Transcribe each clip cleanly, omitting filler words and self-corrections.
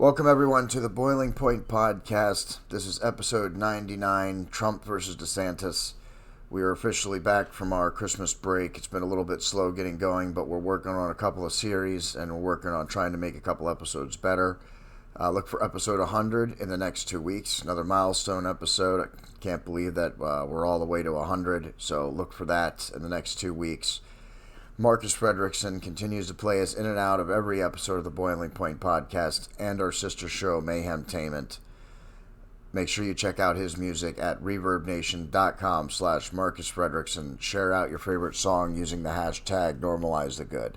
Welcome, everyone, to the Boiling Point Podcast. This is episode 99, Trump versus DeSantis. We are officially back from our Christmas break. It's been a little bit slow getting going, but we're working on a couple of series, and we're working on trying to make a couple episodes better. Look for episode 100 in the next 2 weeks, another milestone episode. I can't believe that we're all the way to 100, so look for that in the next 2 weeks. Marcus Frederiksen continues to play us in and out of every episode of the Boiling Point Podcast and our sister show, Mayhem Media. Make sure you check out his music at reverbnation.com/Marcus Frederiksen. Share out your favorite song using the hashtag #NormalizeTheGood.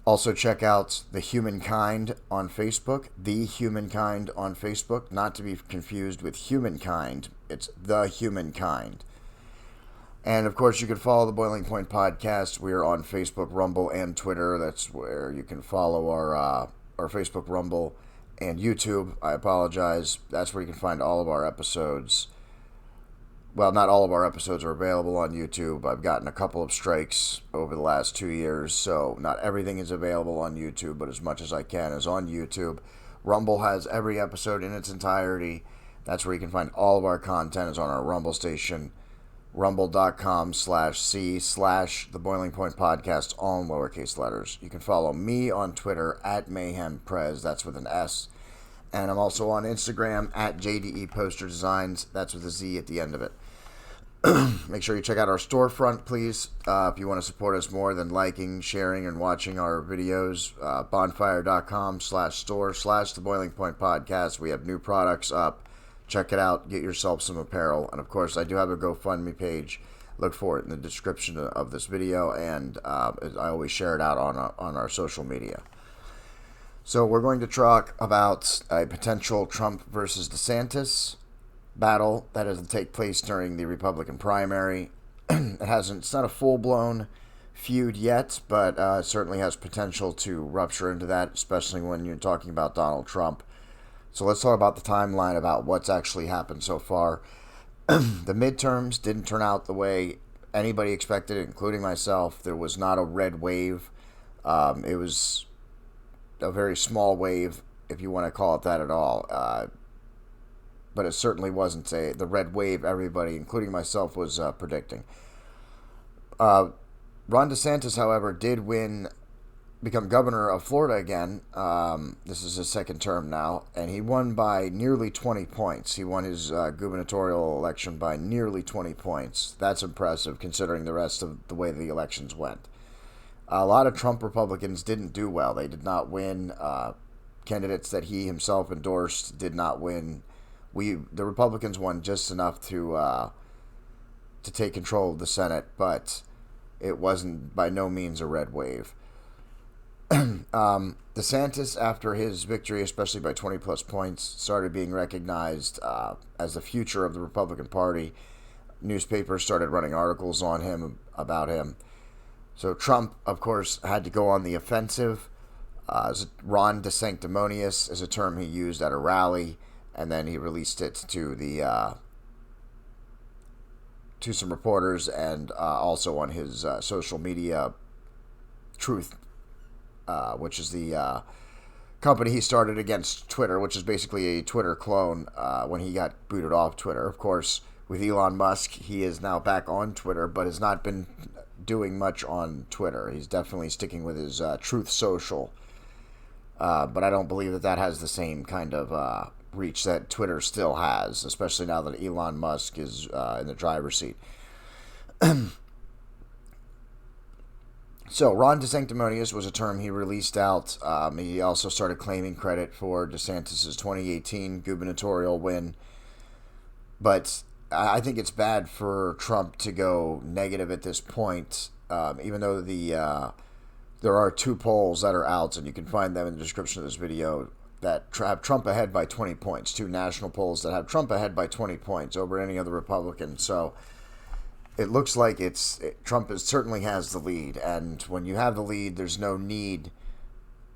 Also check out The Humankind on Facebook, The Humankind on Facebook, not to be confused with Humankind. It's The Humankind. And, of course, you can follow the Boiling Point Podcast. We are on Facebook, Rumble, and Twitter. That's where you can follow our Facebook, Rumble, and YouTube. I apologize. That's where you can find all of our episodes. Well, not all of our episodes are available on YouTube. I've gotten a couple of strikes over the last 2 years, so not everything is available on YouTube, but as much as I can is on YouTube. Rumble has every episode in its entirety. That's where you can find all of our content is on our Rumble station. Rumble.com/C/The Boiling Point Podcast, all in lowercase letters. You can follow me on Twitter at Mayhem Prez, that's with an S. And I'm also on Instagram at JDEDESIGNz, that's with a Z at the end of it. Make sure you check out our storefront, please. If you want to support us more than liking, sharing, and watching our videos, bonfire.com/store/The Boiling Point Podcast. We have new products up. Check it out. Get yourself some apparel. And, of course, I do have a GoFundMe page. Look for it in the description of this video. And I always share it out on our social media. So we're going to talk about a potential Trump versus DeSantis battle that is to take place during the Republican primary. It's not a full-blown feud yet, but it certainly has potential to rupture into that, especially when you're talking about Donald Trump. So let's talk about the timeline about what's actually happened so far. The midterms didn't turn out the way anybody expected, including myself. There was not a red wave. It was a very small wave, if you want to call it that at all. But it certainly wasn't the red wave everybody, including myself, was predicting. Ron DeSantis, however, did become governor of Florida again. This is his second term now, and he won by nearly 20 points. He won his gubernatorial election by nearly 20 points. That's impressive considering the rest of the way the elections went. A lot of Trump Republicans didn't do well. They did not win. Candidates that he himself endorsed did not win. The Republicans won just enough to take control of the Senate, but it wasn't by no means a red wave. DeSantis, after his victory, especially by 20-plus points, started being recognized as the future of the Republican Party. Newspapers started running articles on him, about him. So Trump, of course, had to go on the offensive. Ron DeSanctimonious is a term he used at a rally, and then he released it to some reporters and also on his social media, Truth, which is the company he started against Twitter, which is basically a Twitter clone when he got booted off Twitter. Of course, with Elon Musk, he is now back on Twitter, but has not been doing much on Twitter. He's definitely sticking with his Truth Social, but I don't believe that has the same kind of reach that Twitter still has, especially now that Elon Musk is in the driver's seat. So, Ron DeSanctimonious was a term he released out. He also started claiming credit for DeSantis' 2018 gubernatorial win. But I think it's bad for Trump to go negative at this point, even though there are 2 polls that are out, and you can find them in the description of this video, that have Trump ahead by 20 points. 2 national polls that have Trump ahead by 20 points over any other Republican. So it looks like Trump certainly has the lead, and when you have the lead, there's no need,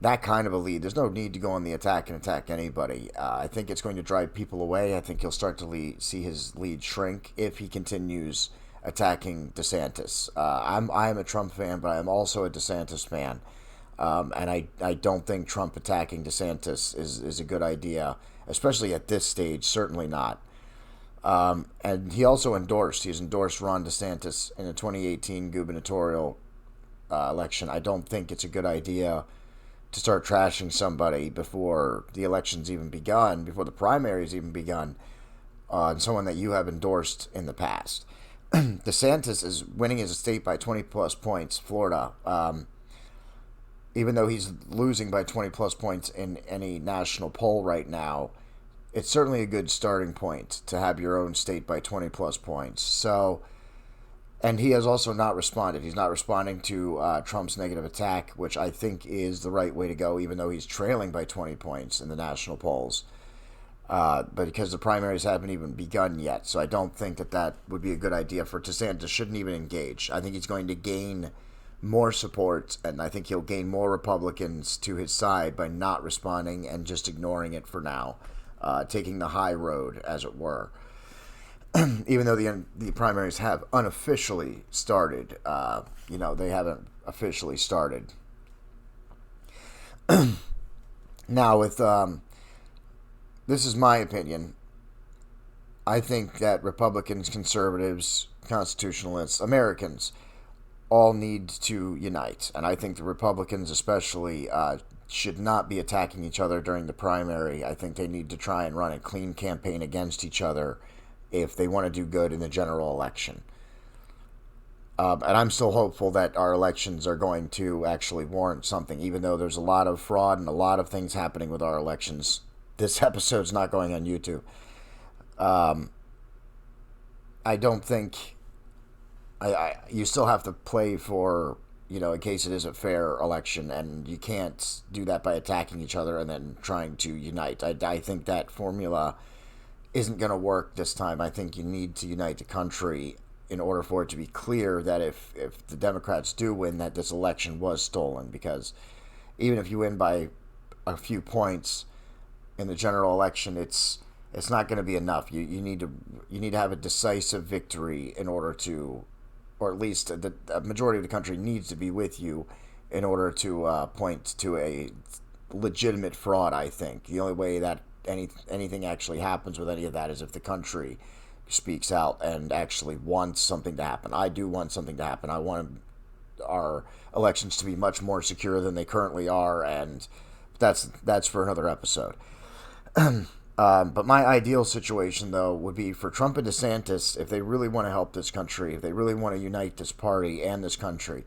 that kind of a lead, there's no need to go on the attack and attack anybody. I think it's going to drive people away. I think he'll start to see his lead shrink if he continues attacking DeSantis. I'm a Trump fan, but I'm also a DeSantis fan. And I don't think Trump attacking DeSantis is a good idea, especially at this stage. Certainly not. And he's endorsed Ron DeSantis in the 2018 gubernatorial election. I don't think it's a good idea to start trashing somebody before the election's even begun, before the primary's even begun, on someone that you have endorsed in the past. DeSantis is winning his state by 20 plus points, Florida. Even though he's losing by 20 plus points in any national poll right now, it's certainly a good starting point to have your own state by 20 plus points. So, and he has also not responded. He's not responding to Trump's negative attack, which I think is the right way to go, even though he's trailing by 20 points in the national polls. But because the primaries haven't even begun yet, so I don't think that would be a good idea for DeSantis. Shouldn't even engage. I think he's going to gain more support, and I think he'll gain more Republicans to his side by not responding and just ignoring it for now, taking the high road, as it were. Even though the primaries have unofficially started, they haven't officially started. Now, with this is my opinion. I think that Republicans, conservatives, constitutionalists, Americans all need to unite. And I think the Republicans especially should not be attacking each other during the primary. I think they need to try and run a clean campaign against each other if they want to do good in the general election. And I'm still hopeful that our elections are going to actually warrant something, even though there's a lot of fraud and a lot of things happening with our elections. This episode's not going on YouTube. I don't think... you still have to play for, in case it is a fair election, and you can't do that by attacking each other and then trying to unite. I think that formula isn't going to work this time. I think you need to unite the country in order for it to be clear that if the Democrats do win, that this election was stolen. Because even if you win by a few points in the general election, it's not going to be enough. You need to have a decisive victory in order to, or at least the majority of the country needs to be with you in order to point to a legitimate fraud. I think the only way that anything actually happens with any of that is if the country speaks out and actually wants something to happen. I do want something to happen. I want our elections to be much more secure than they currently are, and that's for another episode. But my ideal situation, though, would be for Trump and DeSantis, if they really want to help this country, if they really want to unite this party and this country,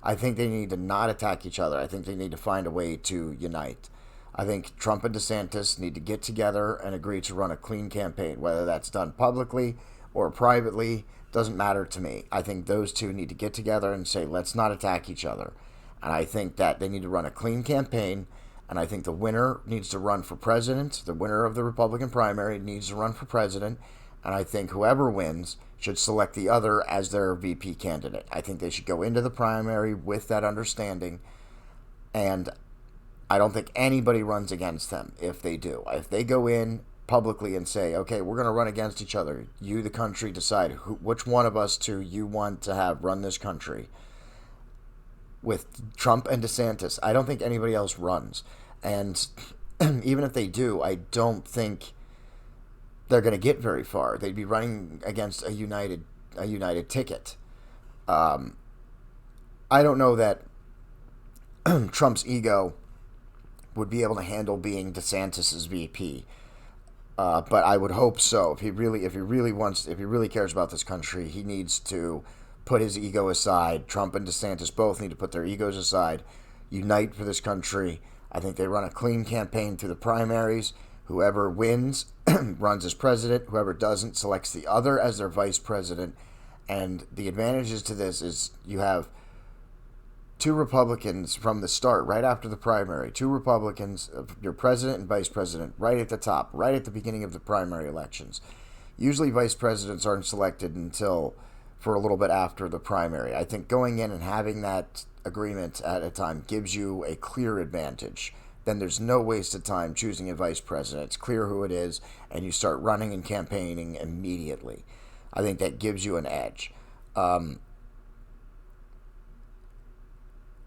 I think they need to not attack each other. I think they need to find a way to unite. I think Trump and DeSantis need to get together and agree to run a clean campaign, whether that's done publicly or privately, doesn't matter to me. I think those two need to get together and say, let's not attack each other. And I think that they need to run a clean campaign. And I think the winner needs to run for president. The winner of the Republican primary needs to run for president. And I think whoever wins should select the other as their VP candidate. I think they should go into the primary with that understanding. And I don't think anybody runs against them if they do. If they go in publicly and say, okay, we're going to run against each other. You, the country, decide which one of us two you want to have run this country. With Trump and DeSantis, I don't think anybody else runs. And even if they do, I don't think they're going to get very far. They'd be running against a united ticket. I don't know that Trump's ego would be able to handle being DeSantis's VP. But I would hope so. If he really cares about this country, he needs to put his ego aside. Trump and DeSantis both need to put their egos aside, unite for this country. I think they run a clean campaign through the primaries. Whoever wins runs as president. Whoever doesn't selects the other as their vice president. And the advantages to this is you have two Republicans from the start, right after the primary. Two Republicans, your president and vice president, right at the top, right at the beginning of the primary elections. Usually vice presidents aren't selected until for a little bit after the primary. I think going in and having that agreement at a time gives you a clear advantage. Then there's no waste of time choosing a vice president. It's clear who it is, and you start running and campaigning immediately. I think that gives you an edge.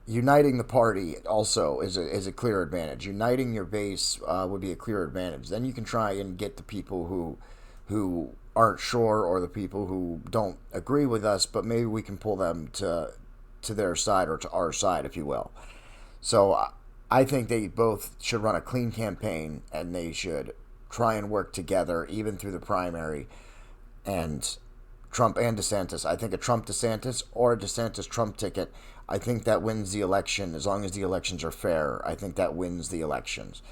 uniting the party also is a clear advantage. Uniting your base would be a clear advantage. Then you can try and get the people who aren't sure, or the people who don't agree with us, but maybe we can pull them to their side, or to our side, if you will. So I think they both should run a clean campaign, and they should try and work together, even through the primary. And Trump and DeSantis, I think a Trump-DeSantis or a DeSantis-Trump ticket, I think that wins the election. As long as the elections are fair, I think that wins the elections.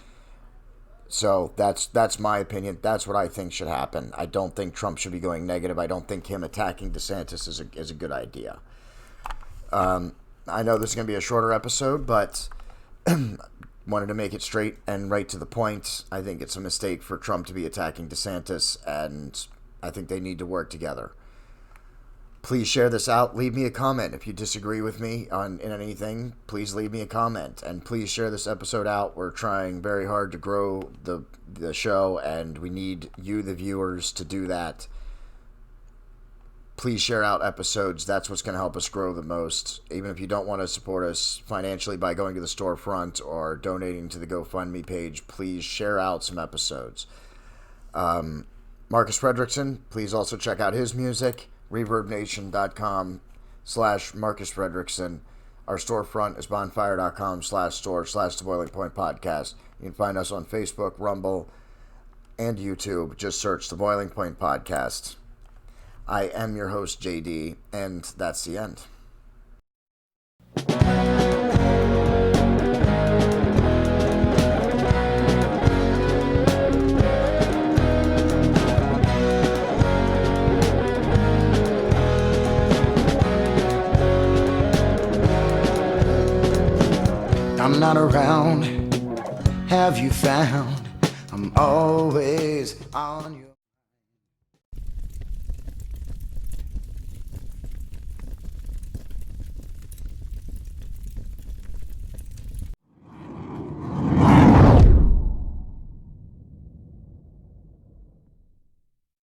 So that's my opinion. That's what I think should happen. I don't think Trump should be going negative. I don't think him attacking DeSantis is a good idea. I know this is going to be a shorter episode, but wanted to make it straight and right to the point. I think it's a mistake for Trump to be attacking DeSantis, and I think they need to work together. Please share this out. Leave me a comment if you disagree with me in anything. Please leave me a comment, and please share this episode out. We're trying very hard to grow the show, and we need you, the viewers, to do that. Please share out episodes. That's what's going to help us grow the most. Even if you don't want to support us financially by going to the storefront or donating to the GoFundMe page, please share out some episodes. Marcus Frederiksen, please also check out his music. ReverbNation.com/Marcus Frederiksen. Our storefront is bonfire.com/store/The Boiling Point Podcast. You can find us on Facebook, Rumble, and YouTube. Just search The Boiling Point Podcast. I am your host, JD, and that's the end. I'm not around, have you found? I'm always on you.